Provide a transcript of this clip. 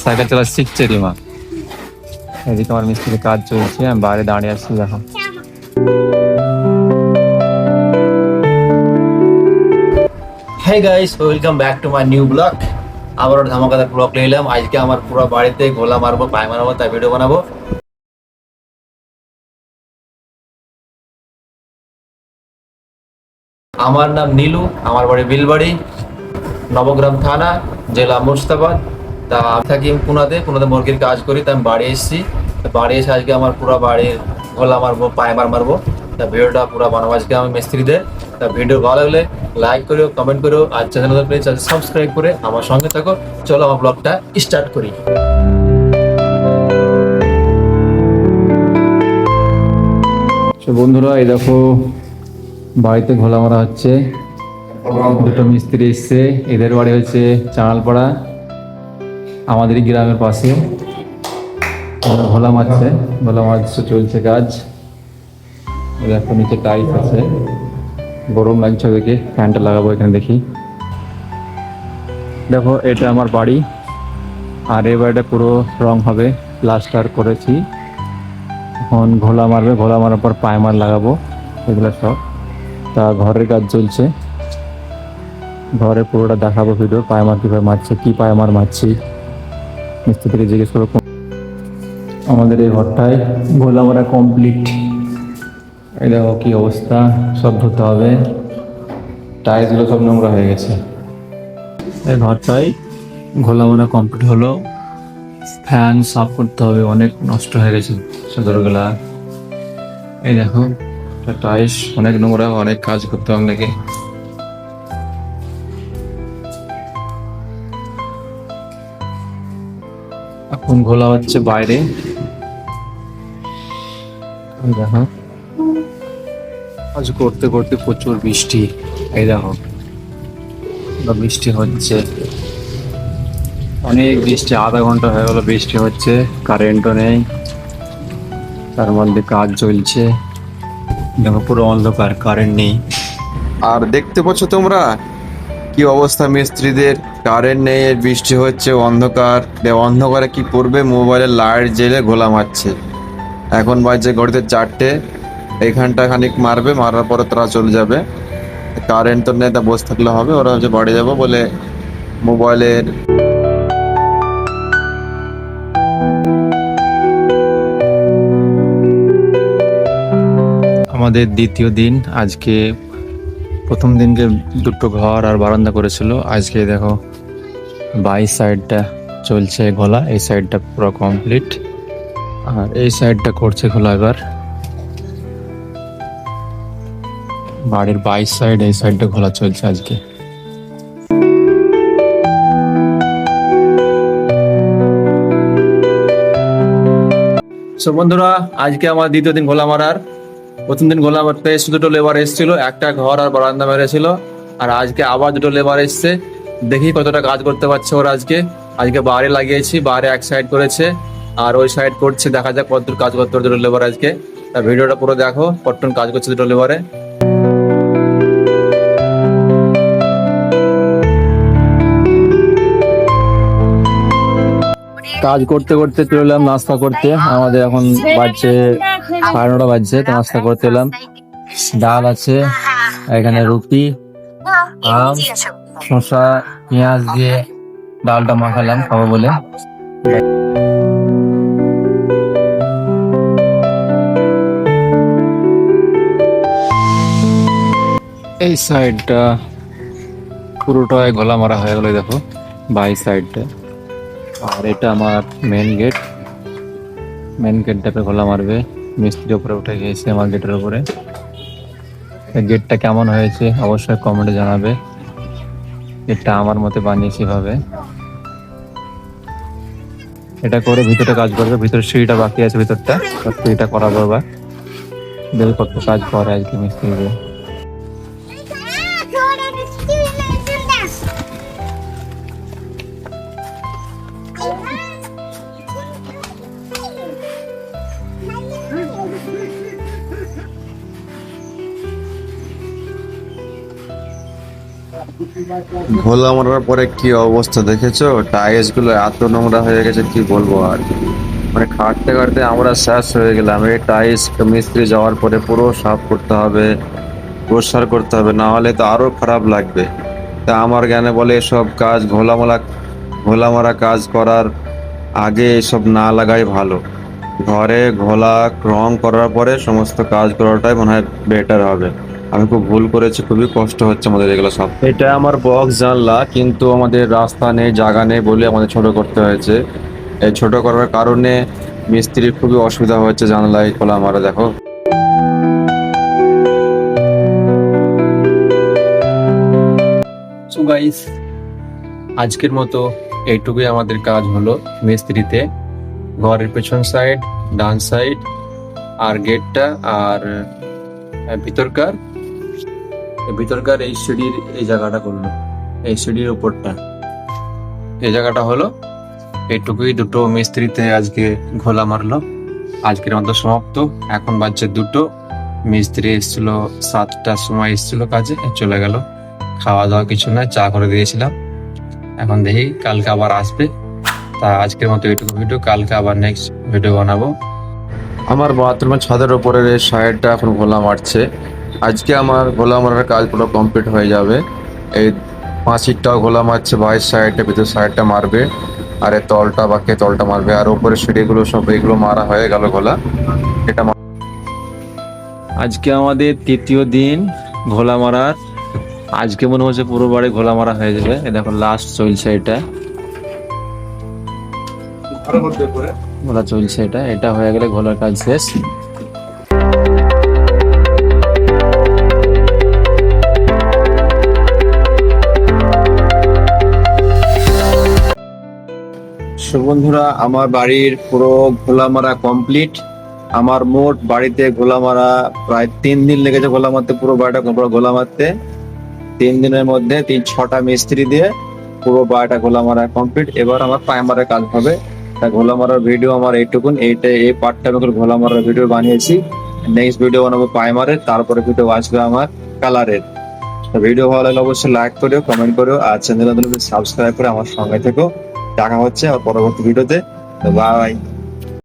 Cycle চালা শিখছে রিমা। এদিকে আমার মিস্ত্রির কাজ চলছে, আমি বাইরে দাঁড়িয়ে আসছি দেখো। Hey guys, welcome back to my new vlog. আবার ধামাকাদার ব্লগ নিয়ে এলাম। আজকে আমার পুরো বাড়িতে গোলা মারবো, পায়ে মারবো, তাই ভিডিও বানাবো। আমার নাম নীলু, আমার বাড়ি বিলবাড়ি, নবগ্রাম থানা, জেলা মুর্শিদাবাদ। তা আমি থাকি পুনাতে মুরগির কাজ করি। তা আমি বাড়ি এসেছি। বাড়ি এসে আজকে আমার পুরো বাড়ির গোলা মারবো, পায়ে মারবো। তা ভিডিওটা পুরো বানাবো আজকে আমি মিস্ত্রিদের। তা ভিডিও ভালো লাগলে লাইক করো, কমেন্ট করো, আর চ্যানেল সাবস্ক্রাইব করে আমার সঙ্গে থাকো। চলো আমার ব্লগটা স্টার্ট করি। বন্ধুরা এই দেখো, বাড়িতে ঘোলা মারা হচ্ছে। দুটো মিস্ত্রি এসছে। এদের বাড়ি হচ্ছে চাঁড়ালপাড়া, আমাদেরই গ্রামের পাশে। ঘোলা মারছে, ঘোলা মারছে, চলছে কাজ। দেখো নিচে টাইলস আছে, গরম লাগছে দেখে। ফ্যানটা লাগাবো এখানে দেখি। দেখো এটা আমার বাড়ি, আর এই বাড়িটা পুরো রং হবে, প্লাস্টার করেছি। এখন ঘোলা মারবে, ঘোলা মারার পর পাইমার লাগাবো, এগুলো সব। তা ঘরের কাজ চলছে, ঘরে পুরোটা দেখাবো ভিডিও। পাইমার কীভাবে মারছে, কী পাইমার মারছি, মিস্ত্রি থেকে জিজ্ঞেস করবো। আমাদের এই ঘরটায় ঘোলা মারা কমপ্লিট। এই দেখো কী অবস্থা, সব ধুতে হবে, টাইলসগুলো সব নোংরা হয়ে গেছে। এই ঘরটায় ঘোলা মারা কমপ্লিট হলো। ফ্যান সাফ করতে হবে, অনেক নষ্ট হয়ে গেছে চাদরগুলা। এই দেখো টাইলস অনেক নোংরা, অনেক কাজ করতে হবে নাকি। এখন ঘোলা হচ্ছে বাইরে। দেখো আজ করতে করতে প্রচুর বৃষ্টি। এই দেখো বৃষ্টি হচ্ছে, অনেক বৃষ্টি। আধা ঘন্টা হয়ে গেল বৃষ্টি হচ্ছে, কারেন্টও নেই, তার মধ্যে কাজ চলছে। দেখো পুরো অন্ধকার, কারেন্ট নেই। আর দেখতে পাচ্ছ তোমরা কি অবস্থা মিস্ত্রিদের, কারেন্ট নেই, বৃষ্টি হচ্ছে, অন্ধকার। অন্ধকারে কি করবে, মোবাইলের লাইট জেলে গোলা মারছে। এখন বাজছে ঘড়িতে 4টে, এইখানটা খানিক মারবে, মারার পরে তারা চলে যাবে। কারেন্ট তো নেই, তা বসে থাকলে হবে। ওরা হচ্ছে বাড়ি যাবো বলে মোবাইলের আমাদের দ্বিতীয় দিন আজকে। প্রথম দিনকে দুটো ঘর আর বারান্দা করেছিল। আজকে দেখো বাই সাইডটা চলছে ঘোলা, এই সাইডটা পুরো কমপ্লিট, আর এই সাইডটা করছে ঘোলা এবার। বাড়ির বাই সাইড, এই সাইডটা ঘোলা চলছে আজকে। সো বন্ধুরা, আজকে আমার দ্বিতীয় দিন গোলা মারার। প্রথম দিন গোলা মারতে এসে দুটো লেবার এসেছিল, একটা ঘর আর বারান্দা মেরেছিল। আর আজকে আবার দুটো লেবার এসছে, দেখি কতটা কাজ করতে পারছে ওরা আজকে। আজকে বাইরে লাগিয়েছি, বাইরে এক সাইড করেছে আর ওই সাইড করছে। দেখা যাক কতদূর কাজ করতে পারে দুটো লেবার আজকে। তার ভিডিওটা পুরো দেখো, কতক্ষণ কাজ করছে দুটো লেবারে। কাজ করতে করতে চলে এলাম নাস্তা করতে। আমাদের এখন বাজছে 9:30 বাজছে, তো নাস্তা করতে এলাম। ডাল আছে, এখানে রুটি, আম, শসা, পেঁয়াজ দিয়ে ডালটা মাখালাম খাবো বলে। এই সাইডটা পুরোটাই গলা মারা হয়ে গেল, দেখো বাই সাইডটা। আর এটা আমার মেন গেট, মেন গেটটাতে গলা মারবে। মিস্ত্রি উপরে উঠে গিয়েছে আমার গেটের উপরে। গেটটা কেমন হয়েছে অবশ্যই কমেন্টে জানাবে। গেটটা আমার মতে বানিয়েছি ভাবে। এটা করে ভিতরে কাজ করবে, ভিতরে সিঁড়িটা বাকি আছে, ভিতরটা সিঁড়িটা করাবো এবার। দেখি কত কাজ করে আজকে মিস্ত্রিদের। ঘোলা মারার পরে কি অবস্থা দেখেছো? টাইলস গুলো এত নোংরা হয়ে গেছে কি বলবো আর। মানে খাটতে খাটতে আমরা শেষ হয়ে গেলাম। এই টাইলস মিস্ত্রি যাওয়ার পরে পুরো সাফ করতে হবে, পরিষ্কার করতে হবে, না হলে তো আরো খারাপ লাগবে। তা আমার জ্ঞানে বলে এসব কাজ ঘোলা মারা কাজ করার আগে এসব না লাগাই ভালো। ঘরে ঘোলা রং করার পরে সমস্ত কাজ করাটাই মনে হয় বেটার হবে। আমি খুব ভুল করেছি, খুবই কষ্ট হচ্ছে আমাদের এগুলো সব। এটা আমার বক্স জানলা, কিন্তু আমাদের রাস্তা নেই, জায়গা নেই বলে আমাদের ছোট করতে হয়েছে। এই ছোট করার কারণে মিস্ত্রির খুবই অসুবিধা হচ্ছে জানলায় খোলা মারা। দেখো, সো গাইস, আজকের মতো এইটুকুই আমাদের কাজ হলো মিস্ত্রিতে। ঘরের পেছন সাইড, ডান সাইড, আর গেটটা, আর ভিতরকার এই সিঁড়ির এই জায়গাটা করলো, এই সিঁড়ির উপরটা, এই জায়গাটা হলো। এইটুকুই, দুটো মিস্ত্রিতে আজকে ঘোলা মারলো। আজকের মতো সমাপ্ত। এখন বাজছে 2টো। মিস্ত্রি এসেছিল 7টার সময়, এসেছিল কাজে, চলে গেল। খাওয়া দাওয়া কিছু না, চা করে দিয়েছিলাম। এখন দেখি কালকে আবার আসবে। তা আজকের মতো এইটুকু ভিডিও, কালকে আবার নেক্সট ভিডিও বানাবো। আমার বাথরুমের ছাদের উপরের এই সাইডটা এখন ঘোলা মারছে। আজকে আমার ঘোলা মারার কাজ পুরো কমপ্লিট হয়ে যাবে। এই 5 ইটটাও ঘোলা মারছে, বাইরের সাইডটা, ভিতর সাইডটা মারবে, আর এই তলটা বাকি তলটা মারবে, আর উপরে সিঁড়িগুলো সব এগুলো মারা হয়ে গেল ঘোলা। এটা আজকে আমাদের 3য় দিন ঘোলা মারার। আজকে মনে হচ্ছে পুরো বাড়ি ঘোলা মারা হয়ে যাবে। এই দেখো লাস্ট চলছে, এটা ঘোলা চলছে। এটা হয়ে গেলে ঘোলার কাজ শেষ। বন্ধুরা, আমার বাড়ির পুরো ঘোলা মারা কমপ্লিট। আমার মোট বাড়িতে ঘোলা মারা প্রায় 3 দিন লেগেছে ঘোলা মারতে, পুরো বাড়িটা পুরো ঘোলা মারতে। 3 দিনের মধ্যে 6টা মিস্ত্রি দিয়ে পুরো বাড়িটা ঘোলা মারা কমপ্লিট। এবার আমার প্রাইমারের কাজ হবে। তা ঘোলা মারার ভিডিও আমার এইটুকুন, এই পার্টটা আমি ঘোলা মারার ভিডিও বানিয়েছি। নেক্সট ভিডিও বানাবো প্রাইমারের, তারপরে ভিডিও আসবে আমার কালারের। ভিডিও ভালো লাগলে অবশ্যই লাইক করো, কমেন্ট করো, আর চ্যানেল সাবস্ক্রাইব করে আমার সঙ্গে থেকো। দেখা হচ্ছে আর পরবর্তী ভিডিওতে। বাই।